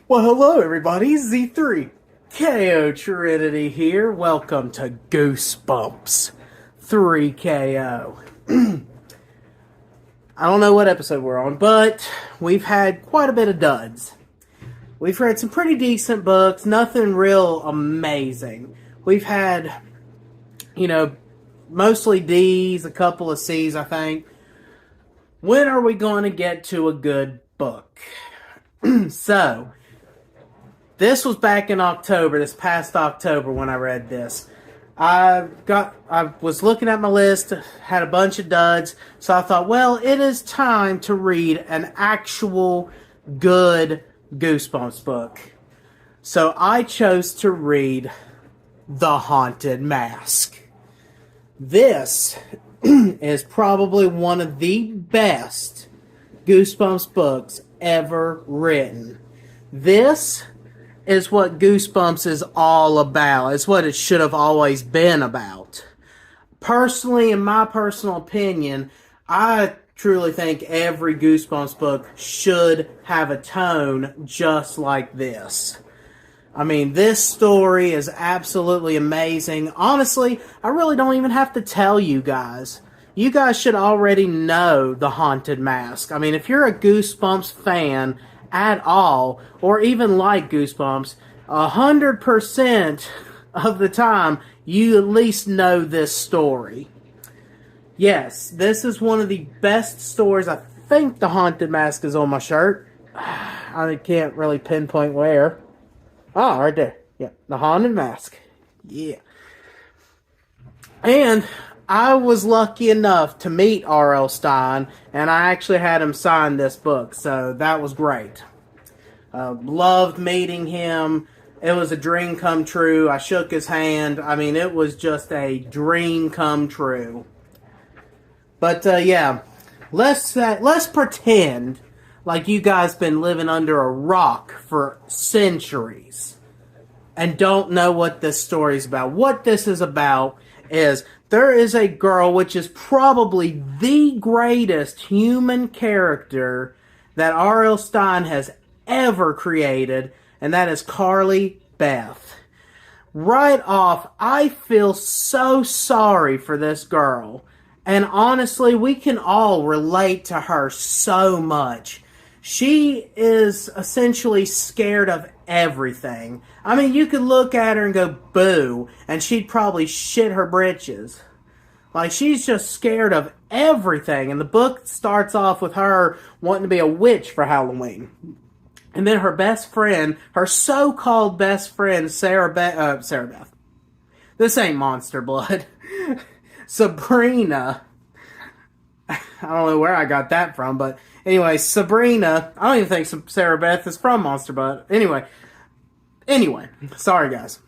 Well, hello everybody, Z3 KO Trinity here. Welcome to Goosebumps 3KO. I don't know what episode we're on, but we've had quite a bit of duds. We've read some pretty decent books, nothing real amazing. We've had, mostly D's, a couple of C's, I think. When are we going to get to a good book? So, this was back in October, this past October when I read this. I was looking at my list, had a bunch of duds, so I thought, well, it is time to read an actual good Goosebumps book. So I chose to read The Haunted Mask. This is probably one of the best Goosebumps books ever written. This is what Goosebumps is all about. It's what it should have always been about. Personally, in my personal opinion, I truly think every Goosebumps book should have a tone just like this. I mean, this story is absolutely amazing. Honestly, I really don't even have to tell you guys. You guys should already know The Haunted Mask. I mean, if you're a Goosebumps fan at all, or even like Goosebumps, 100% of the time, you at least know this story. Yes, this is one of the best stories. I think The Haunted Mask is on my shirt. I can't really pinpoint where. Oh, right there. Yeah, The Haunted Mask. Yeah. And I was lucky enough to meet R.L. Stine, and I actually had him sign this book, so that was great. Loved meeting him. It was a dream come true. I shook his hand. I mean, it was just a dream come true. But, yeah, let's pretend like you guys been living under a rock for centuries and don't know what this story's about. What this is about is there is a girl which is probably the greatest human character that R.L. Stine has ever created, and that is Carly Beth. Right off, I feel so sorry for this girl. And honestly, we can all relate to her so much. She is essentially scared of everything. I mean, you could look at her and go, boo, and she'd probably shit her britches. Like, she's just scared of everything. And the book starts off with her wanting to be a witch for Halloween. And then her best friend, her so-called best friend, Sarah Beth. This ain't Monster Blood. Sabrina. I don't know where I got that from, but anyway, Sabrina. I don't even think Sarah Beth is from Monster Blood. Anyway, sorry guys.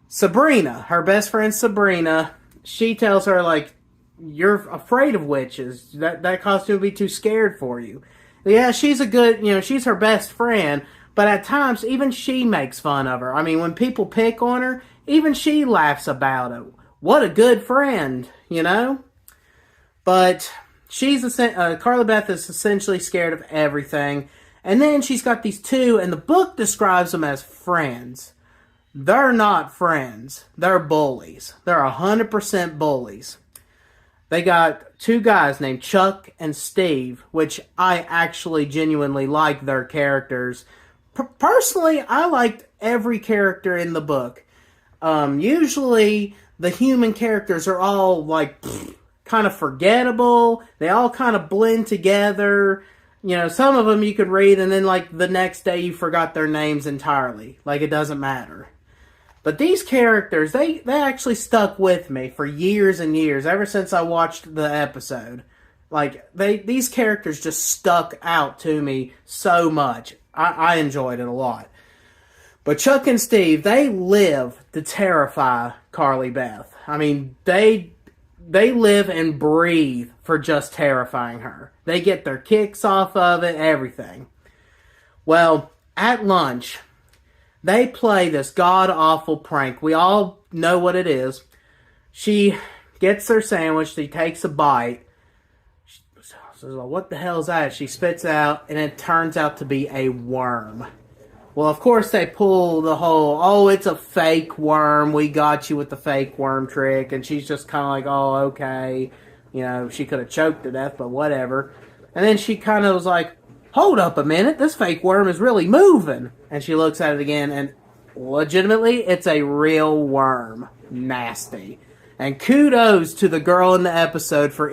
Sabrina, her best friend Sabrina, she tells her, like, you're afraid of witches. That costume would be too scared for you. Yeah, she's a good, she's her best friend, but at times, even she makes fun of her. I mean, when people pick on her, even she laughs about it. What a good friend, But Carly Beth is essentially scared of everything. And then she's got these two, and the book describes them as friends. They're not friends. They're bullies. They're 100% bullies. They got two guys named Chuck and Steve, which I actually genuinely like their characters. Personally, I liked every character in the book. Usually, the human characters are all, kind of forgettable. They all kind of blend together. Some of them you could read, and then, the next day you forgot their names entirely. It doesn't matter. But these characters, they actually stuck with me for years and years, ever since I watched the episode. These characters just stuck out to me so much. I enjoyed it a lot. But Chuck and Steve, they live to terrify Carly Beth. I mean, they live and breathe for just terrifying her. They get their kicks off of it, everything. Well, at lunch, they play this god-awful prank. We all know what it is. She gets her sandwich. She takes a bite. She says, what the hell is that? She spits out, and it turns out to be a worm. Well, of course, they pull the whole, oh, it's a fake worm. We got you with the fake worm trick. And she's just kind of like, oh, okay. You know, she could have choked to death, but whatever. And then she kind of was like, hold up a minute. This fake worm is really moving. And she looks at it again, and legitimately, it's a real worm. Nasty. And kudos to the girl in the episode for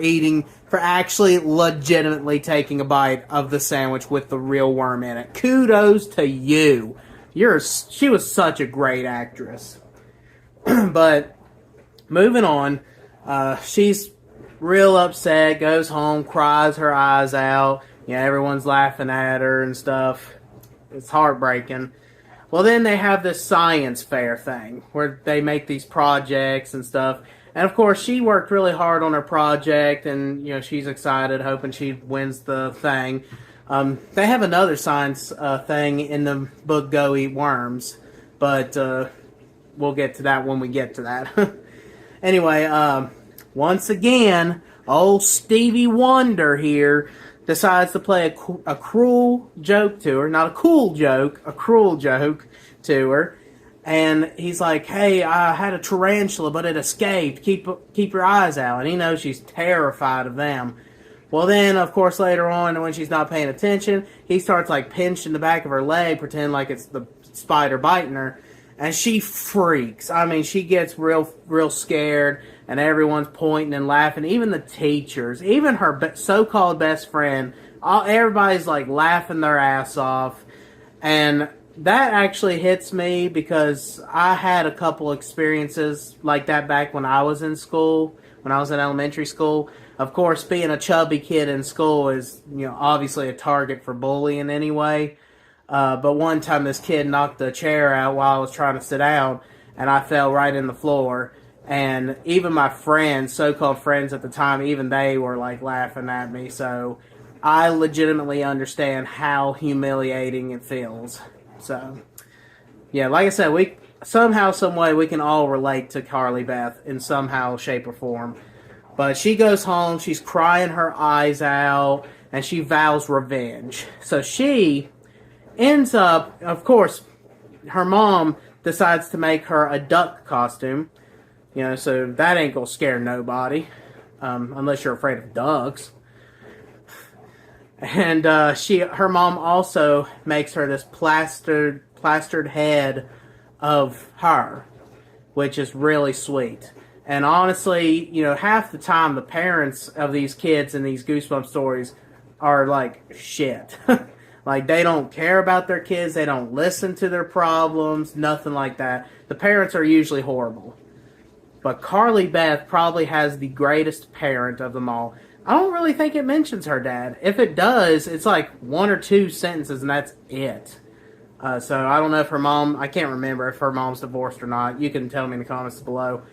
actually legitimately taking a bite of the sandwich with the real worm in it. Kudos to you. She was such a great actress. But moving on, she's real upset, goes home, cries her eyes out. You know, everyone's laughing at her and stuff. It's heartbreaking. Well, then they have this science fair thing where they make these projects and stuff. And, of course, she worked really hard on her project, and, you know, she's excited, hoping she wins the thing. They have another science thing in the book Go Eat Worms, but we'll get to that when we get to that. Anyway, once again, old Stevie Wonder here decides to play a cruel joke to her. Not a cool joke, a cruel joke to her. And he's like, hey, I had a tarantula, but it escaped. Keep your eyes out. And he knows she's terrified of them. Well, then, of course, later on, when she's not paying attention, he starts, like, pinching the back of her leg, pretending like it's the spider biting her. And she freaks. I mean, she gets real scared, and everyone's pointing and laughing. Even the teachers, even her so-called best friend, everybody's, like, laughing their ass off. And that actually hits me because I had a couple experiences like that back when I was in school, when I was in elementary school. Of course, being a chubby kid in school is, you know, obviously a target for bullying anyway. But one time this kid knocked the chair out while I was trying to sit down, and I fell right in the floor. And even my friends, so-called friends at the time, even they were, like, laughing at me. So I legitimately understand how humiliating it feels. So, yeah, like I said, we somehow, some way, we can all relate to Carly Beth in somehow, shape, or form. But she goes home, she's crying her eyes out, and she vows revenge. So she ends up, of course, her mom decides to make her a duck costume. You know, so that ain't gonna scare nobody, unless you're afraid of ducks. And her mom also makes her this plastered head of her, which is really sweet. And honestly, you know, half the time the parents of these kids in these Goosebumps stories are like shit. Like, they don't care about their kids, they don't listen to their problems, nothing like that. The parents are usually horrible. But Carly Beth probably has the greatest parent of them all. I don't really think it mentions her dad. If it does, it's like one or two sentences and that's it. So I don't know if her mom, I can't remember if her mom's divorced or not. You can tell me in the comments below.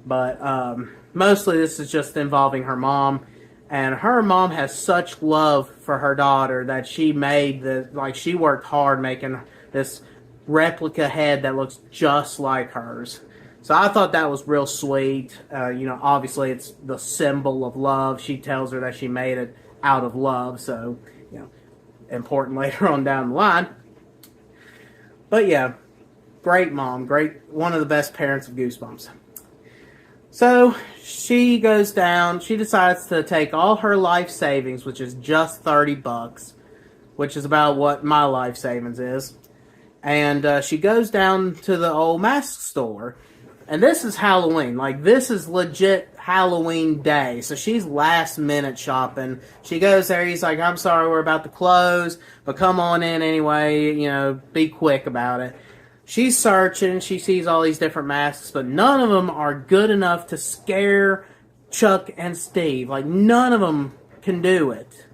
But mostly this is just involving her mom. And her mom has such love for her daughter that she made she worked hard making this replica head that looks just like hers. So I thought that was real sweet. You know, obviously it's the symbol of love. She tells her that she made it out of love. So, you know, important later on down the line. But yeah, great mom. One of the best parents of Goosebumps. So she goes down. She decides to take all her life savings, which is just $30, which is about what my life savings is. And she goes down to the old mask store. And this is Halloween. Like, this is legit Halloween day. So she's last minute shopping. She goes there. He's like, I'm sorry, we're about to close, but come on in anyway. You know, be quick about it. She's searching. She sees all these different masks, but none of them are good enough to scare Chuck and Steve. Like, none of them can do it.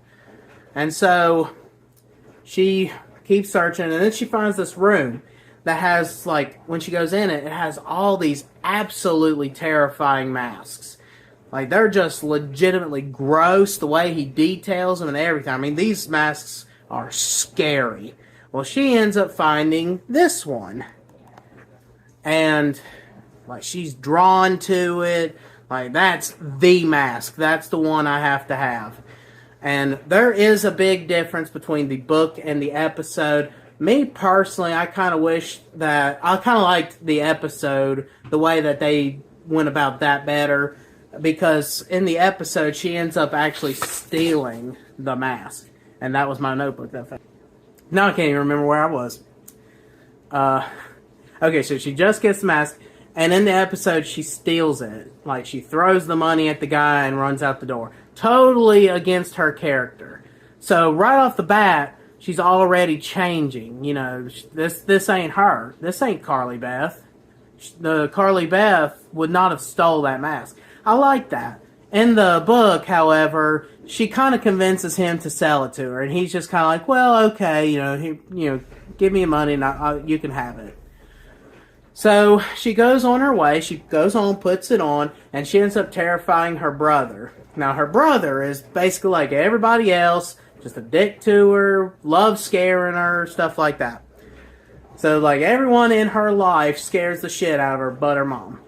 And so she keeps searching, and then she finds this room that has, like, when she goes in it, it has all these absolutely terrifying masks. Like, they're just legitimately gross, the way he details them and everything. I mean, these masks are scary. Well, she ends up finding this one. And, like, she's drawn to it. Like, that's the mask. That's the one I have to have. And there is a big difference between the book and the episode. Me personally, I kind of wish that I kind of liked the episode, the way that they went about that better, because in the episode she ends up actually stealing the mask, and that was my notebook. Now I can't even remember where I was. Okay, so she just gets the mask, and in the episode she steals it. Like, she throws the money at the guy and runs out the door. Totally against her character. So right off the bat, she's already changing. You know, this ain't her. This ain't Carly Beth. The Carly Beth would not have stole that mask. I like that. In the book, however, she kind of convinces him to sell it to her, and he's just kind of like, well, okay, give me money and you can have it. So she goes on her way. She goes home, puts it on, and she ends up terrifying her brother. Now, her brother is basically like everybody else, just a dick to her, loves scaring her, stuff like that. So, like, everyone in her life scares the shit out of her but her mom.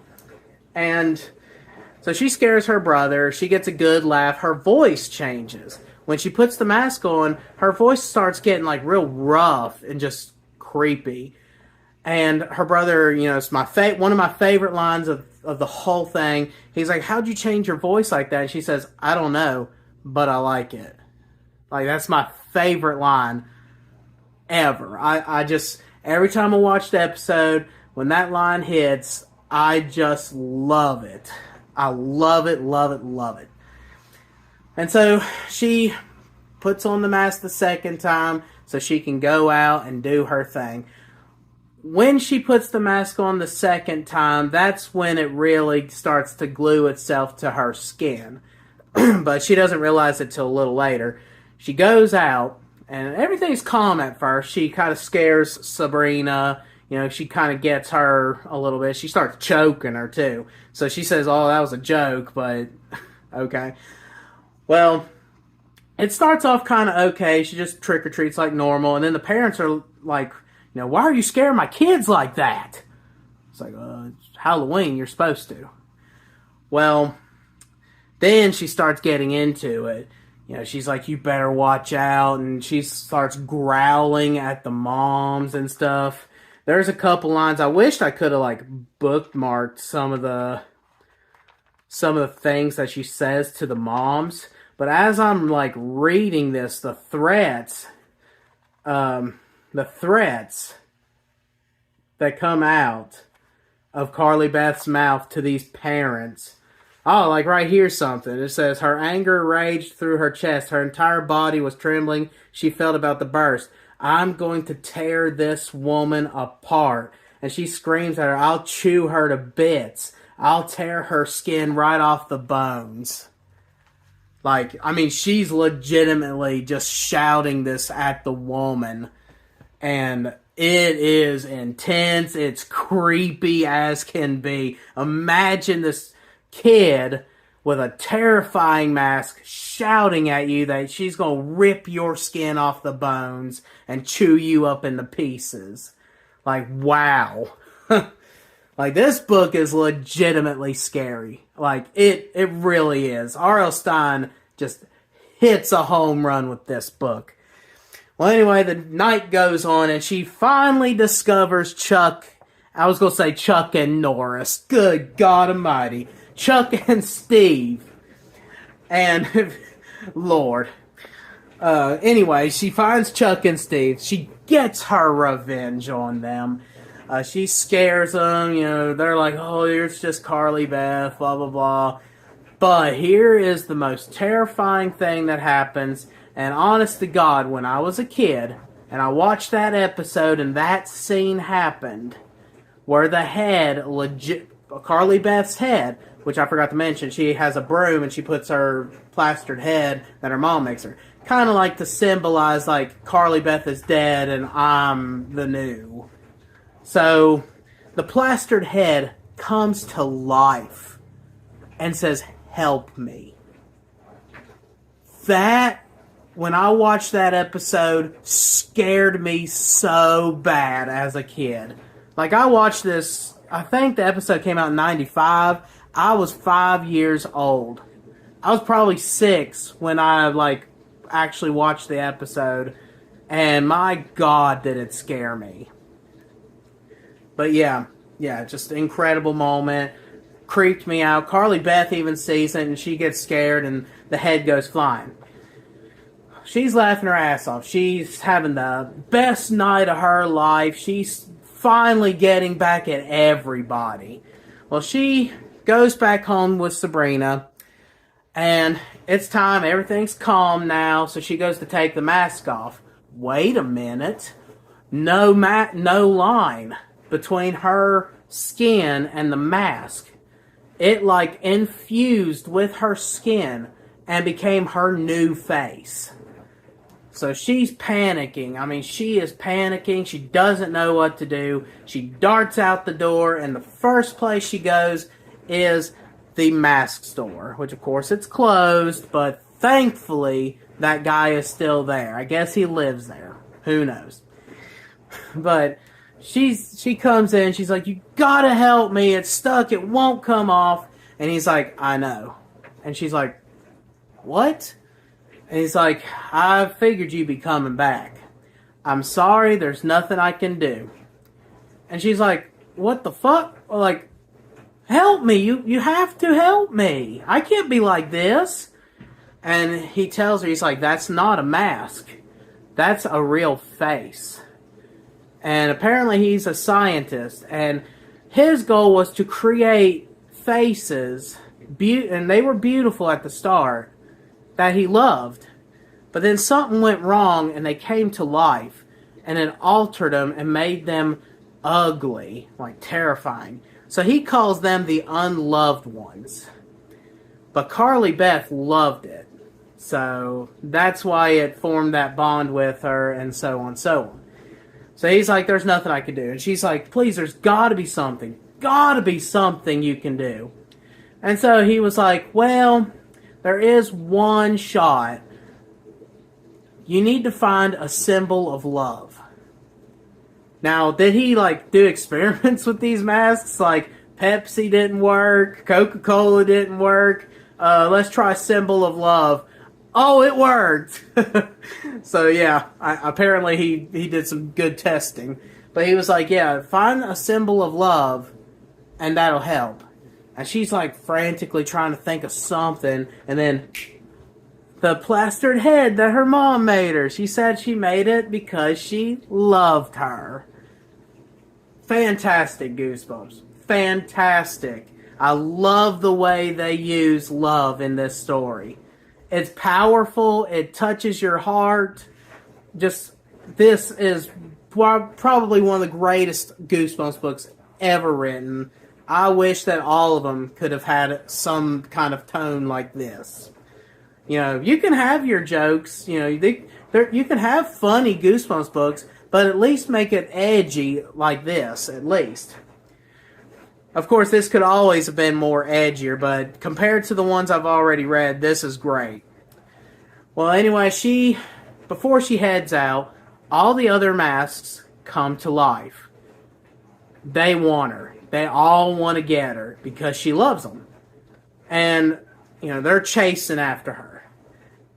And so she scares her brother. She gets a good laugh. Her voice changes. When she puts the mask on, her voice starts getting, like, real rough and just creepy. And her brother, it's one of my favorite lines of the whole thing. He's like, how'd you change your voice like that? And she says, I don't know, but I like it. Like, that's my favorite line ever. I just, every time I watch the episode, when that line hits, I just love it. I love it, love it, love it. And so she puts on the mask the second time so she can go out and do her thing. When she puts the mask on the second time, that's when it really starts to glue itself to her skin. But she doesn't realize it till a little later. She goes out, and everything's calm at first. She kind of scares Sabrina. She kind of gets her a little bit. She starts choking her, too. So she says, oh, that was a joke, but okay. Well, it starts off kind of okay. She just trick-or-treats like normal. And then the parents are like, why are you scaring my kids like that? It's like, it's Halloween, you're supposed to. Well, then she starts getting into it. She's like, you better watch out. And she starts growling at the moms and stuff. There's a couple lines. I wished I could have, like, bookmarked some of the things that she says to the moms. But as I'm, like, reading this, the threats that come out of Carly Beth's mouth to these parents. Oh, like right here's something. It says, her anger raged through her chest. Her entire body was trembling. She felt about to burst. I'm going to tear this woman apart. And she screams at her, I'll chew her to bits. I'll tear her skin right off the bones. Like, I mean, she's legitimately just shouting this at the woman. And it is intense. It's creepy as can be. Imagine this kid with a terrifying mask shouting at you that she's going to rip your skin off the bones and chew you up into pieces. Like, wow. Like, this book is legitimately scary. Like, it really is. R.L. Stine just hits a home run with this book. Well, anyway, the night goes on, and she finally discovers Chuck. I was going to say Chuck and Norris. Good God Almighty. Chuck and Steve. And, Lord. Anyway, she finds Chuck and Steve. She gets her revenge on them. She scares them. They're like, oh, it's just Carly Beth, blah, blah, blah. But here is the most terrifying thing that happens. And honest to God, when I was a kid, and I watched that episode, and that scene happened, where the head, Carly Beth's head, which I forgot to mention, she has a broom, and she puts her plastered head that her mom makes her. Kind of like to symbolize, like, Carly Beth is dead, and I'm the new. So, the plastered head comes to life, and says, help me. That, when I watched that episode, scared me so bad as a kid. Like, I watched this, I think the episode came out in 95. I was 5 years old. I was probably 6 when I, actually watched the episode. And my God, did it scare me. But yeah, just an incredible moment. Creeped me out. Carly Beth even sees it and she gets scared and the head goes flying. She's laughing her ass off. She's having the best night of her life. She's finally getting back at everybody. Well, she goes back home with Sabrina, and it's time. Everything's calm now, so she goes to take the mask off. Wait a minute. No line between her skin and the mask. It like infused with her skin and became her new face. So she's panicking. I mean, she is panicking. She doesn't know what to do. She darts out the door, and the first place she goes is the mask store, which of course it's closed, but thankfully that guy is still there. I guess he lives there. Who knows? But she comes in, she's like, "You gotta help me, it's stuck, it won't come off." And he's like, "I know." And she's like, "What?" And he's like, "I figured you'd be coming back. I'm sorry, there's nothing I can do." And she's like, "What the fuck?" Like, "Help me, you have to help me. I can't be like this." And he tells her, he's like, "That's not a mask. That's a real face." And apparently he's a scientist, and his goal was to create faces, and they were beautiful at the start, that he loved. But then something went wrong, and they came to life, and it altered them and made them ugly, like terrifying. So he calls them the unloved ones. But Carly Beth loved it. So that's why it formed that bond with her, and so on, so on. So he's like, "There's nothing I can do." And she's like, "Please, there's gotta be something. Gotta be something you can do." And so he was like, "Well, there is one shot. You need to find a symbol of love." Now, did he like do experiments with these masks? Like Pepsi didn't work, Coca-Cola didn't work. Let's try symbol of love. Oh, it worked. So yeah, apparently he did some good testing. But he was like, "Yeah, find a symbol of love, and that'll help." And she's like frantically trying to think of something, and then the plastered head that her mom made her. She said she made it because she loved her. Fantastic Goosebumps. Fantastic. I love the way they use love in this story. It's powerful. It touches your heart. This is probably one of the greatest Goosebumps books ever written. I wish that all of them could have had some kind of tone like this. You know, you can have your jokes. You know, you can have funny Goosebumps books, but at least make it edgy like this, at least. Of course, this could always have been more edgier, but compared to the ones I've already read, this is great. Well, anyway, before she heads out, all the other masks come to life. They want her. They all want to get her because she loves them. And, you know, they're chasing after her.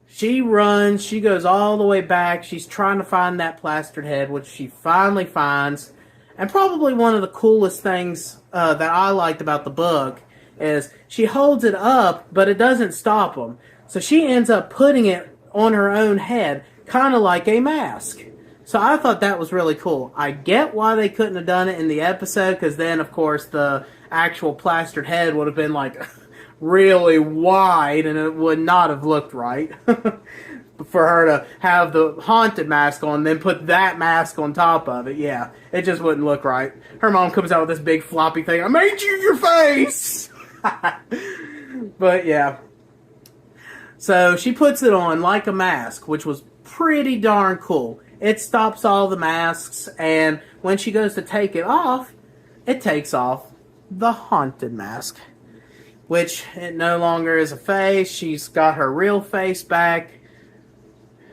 She runs. She goes all the way back. She's trying to find that plastered head, which she finally finds. And probably one of the coolest things that I liked about the book is she holds it up, but it doesn't stop them. So she ends up putting it on her own head, kind of like a mask. So I thought that was really cool. I get why they couldn't have done it in the episode, because then, of course, the actual plastered head would have been, like, really wide, and it would not have looked right. For her to have the haunted mask on, then put that mask on top of it, yeah, it just wouldn't look right. Her mom comes out with this big floppy thing, "I made you your face!" But, yeah. So, she puts it on like a mask, which was pretty darn cool. It stops all the masks, and when she goes to take it off, it takes off the haunted mask. Which, it no longer is a face. She's got her real face back.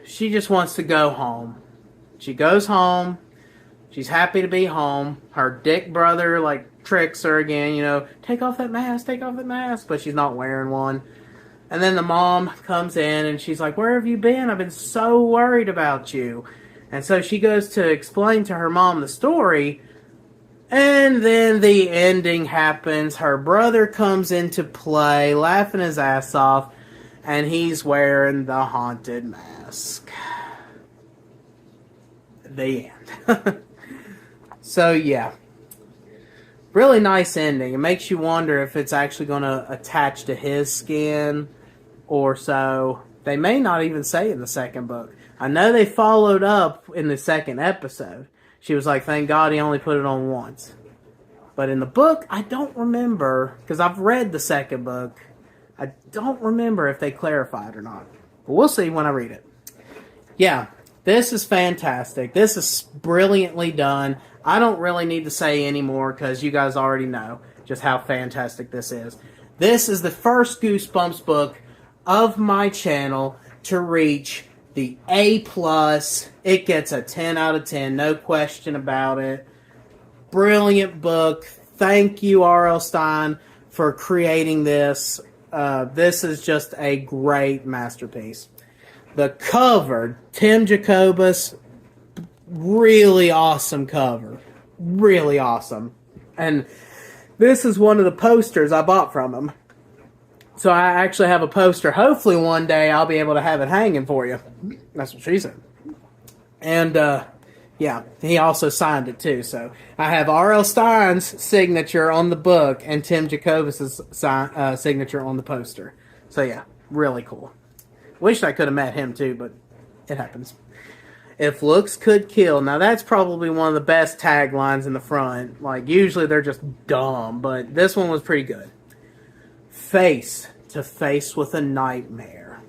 She just wants to go home. She goes home. She's happy to be home. Her dick brother, like, tricks her again, you know, "Take off that mask, take off that mask," but she's not wearing one. And then the mom comes in, and she's like, "Where have you been? I've been so worried about you." And so she goes to explain to her mom the story, and then the ending happens. Her brother comes into play, laughing his ass off, and he's wearing the haunted mask. The end. So, yeah. Really nice ending. It makes you wonder if it's actually going to attach to his skin or so. They may not even say in the second book. I know they followed up in the second episode. She was like, thank God he only put it on once. But in the book, I don't remember, because I've read the second book. I don't remember if they clarified or not. But we'll see when I read it. Yeah, this is fantastic. This is brilliantly done. I don't really need to say any more because you guys already know just how fantastic this is. This is the first Goosebumps book of my channel to reach the A+. It gets a 10 out of 10, no question about it. Brilliant book. Thank you, R.L. Stine, for creating this. This is just a great masterpiece. The cover, Tim Jacobus, really awesome cover. Really awesome. And this is one of the posters I bought from him. So I actually have a poster. Hopefully one day I'll be able to have it hanging for you. That's what she said. And, yeah, he also signed it too. So I have R.L. Stine's signature on the book and Tim Jacobus' signature on the poster. So yeah, really cool. Wish I could have met him too, but it happens. If looks could kill. Now that's probably one of the best taglines in the front. Like usually they're just dumb, but this one was pretty good. Face to face with a nightmare.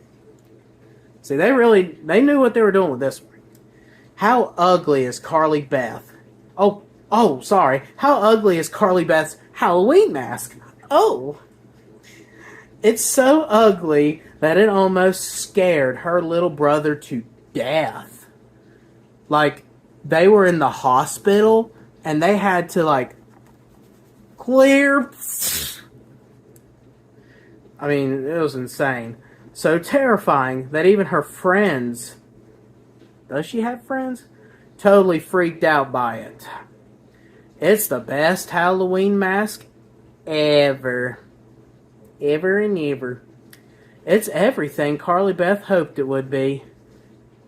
See, they knew what they were doing with this one. How ugly is Carly Beth? Oh, sorry. How ugly is Carly Beth's Halloween mask? Oh. It's so ugly that it almost scared her little brother to death. Like, they were in the hospital, and they had to, like, clear. I mean, it was insane. So terrifying that even her friends, does she have friends? Totally freaked out by it. It's the best Halloween mask ever. Ever and ever. It's everything Carly Beth hoped it would be.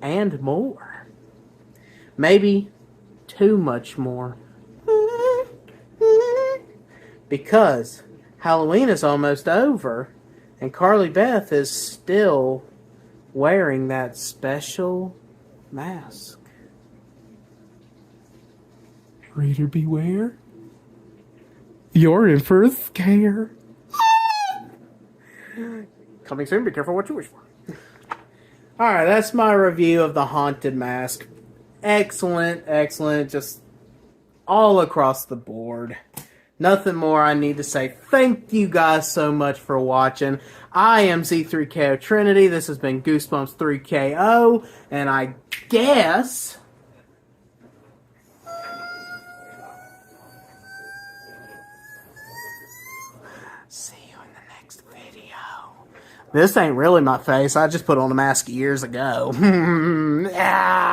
And more. Maybe too much more. Because Halloween is almost over. And Carly Beth is still wearing that special mask. Reader beware. You're in for a scare. Coming soon, be careful what you wish for. Alright, that's my review of The Haunted Mask. Excellent, excellent, just all across the board. Nothing more I need to say. Thank you guys so much for watching. I am Z3KO Trinity. This has been Goosebumps 3KO. And I guess... see you in the next video. This ain't really my face. I just put on a mask years ago. Yeah.